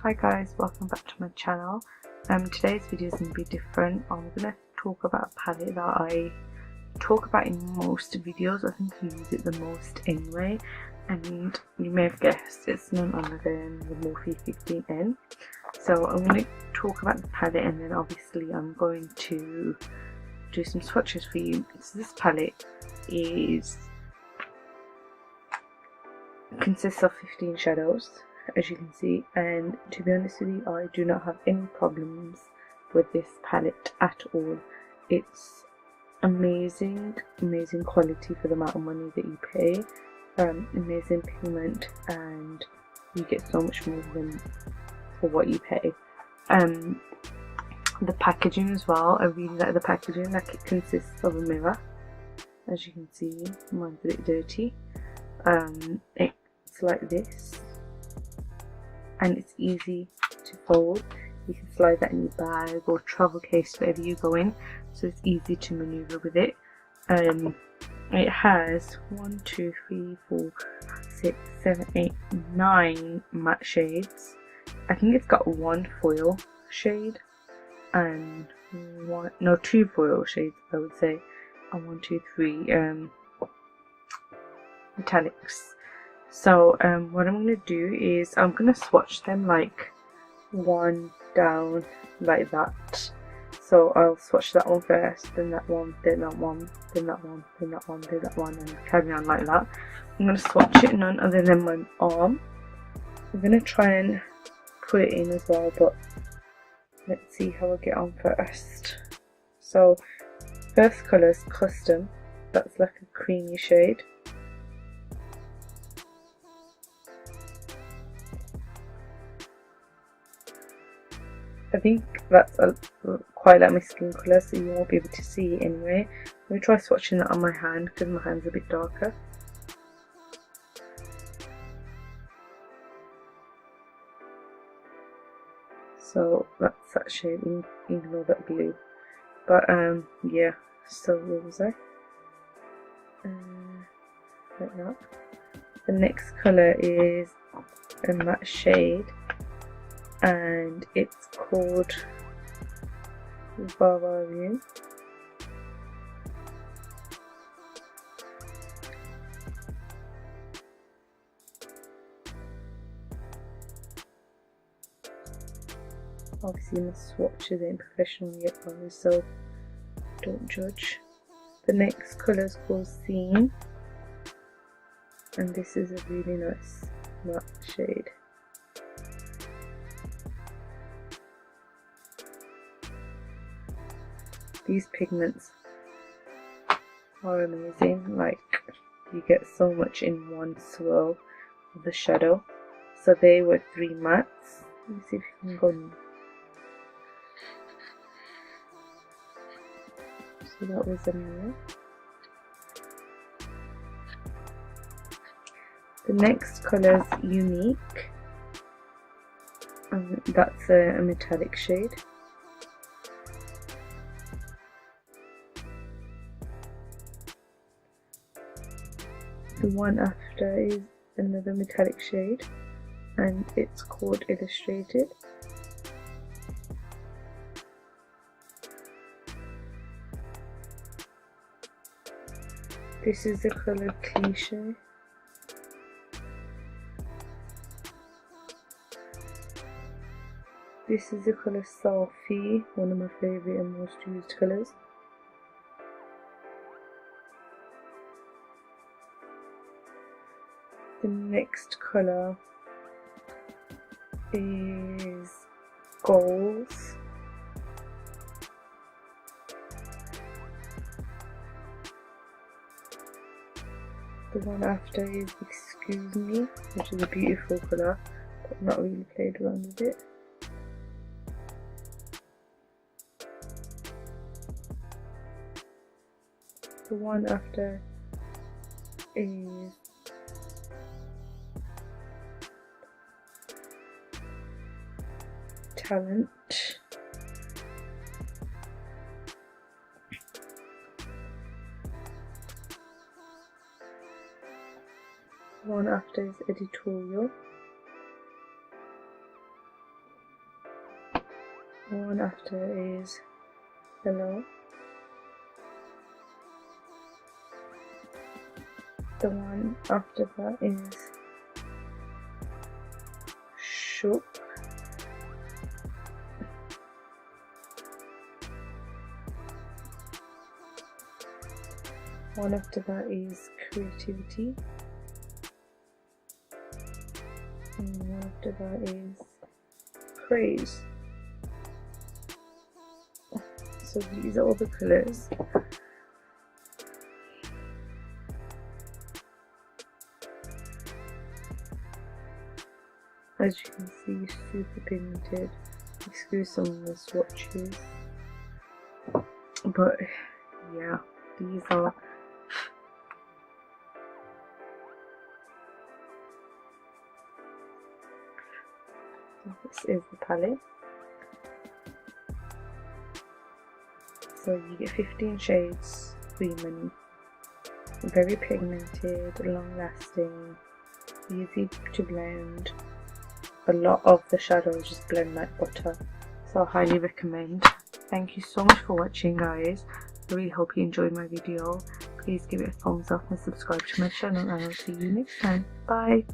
Hi guys, welcome back to my channel. Today's video is going to be different. I'm going to talk about a palette that I talk about in most videos. I think I use it the most anyway, and you may have guessed it's none other than the Morphe 15N. So I'm going to talk about the palette, and then obviously I'm going to do some swatches for you. So this palette consists of 15 shadows, as you can see, and to be honest with you, I do not have any problems with this palette at all. It's amazing quality for the amount of money that you pay, amazing pigment, and you get so much more than for what you pay. The packaging as well, I really like the packaging. Like, it consists of a mirror, as you can see. Mine's a bit dirty. It's like this, and it's easy to fold. You can slide that in your bag or travel case wherever you go in, so it's easy to maneuver with it. It has 1, 2, 3, 4, 6, 7, 8, 9 matte shades. I think it's got one foil shade and two foil shades, I would say, and 1, 2, 3 metallics. So what I'm going to do is I'm going to swatch them like one down like that. So I'll swatch that one first, then that one, then that one, then that one, then that one, then that one, and carry on like that. I'm going to swatch it none other than my arm. I'm going to try and put it in as well, but let's see how I get on first. So first colour is Custom. That's like a creamy shade. I think that's quite like my skin colour, so you won't be able to see it anyway. Let me try swatching that on my hand, because my hand's a bit darker. So that's that shade, ignore that blue. But yeah, so where was I? Like that. The next colour is a matte shade, and it's called Barbarian. Obviously my swatches ain't professional yet, guys, so don't judge. The next colour is called Scene, and this is a really nice matte shade. These pigments are amazing. Like, you get so much in one swirl of the shadow. So they were 3 mattes. Let me see if you can go in. So that was a mirror. The next colour is Unique, and that's a metallic shade. The one after is another metallic shade, and it's called Illustrated. This is the colour Cliche. This is the colour Selfie, one of my favourite and most used colours. The next colour is Goals. The one after is Excuse Me, which is a beautiful colour, but I've not really played around with it. The one after is Talent. The one after is Editorial. The one after is Hello. The one after that is Shook. One after that is Creativity. And one after that is Praise. So these are all the colours. As you can see, super pigmented. Excuse some of the swatches. But yeah, these are this is the palette. So you get 15 shades for your money. Very pigmented, long lasting, easy to blend. A lot of the shadows just blend like butter, so I highly recommend. Thank you so much for watching, guys. I really hope you enjoyed my video. Please give it a thumbs up and subscribe to my channel, and I'll see you next time. Bye.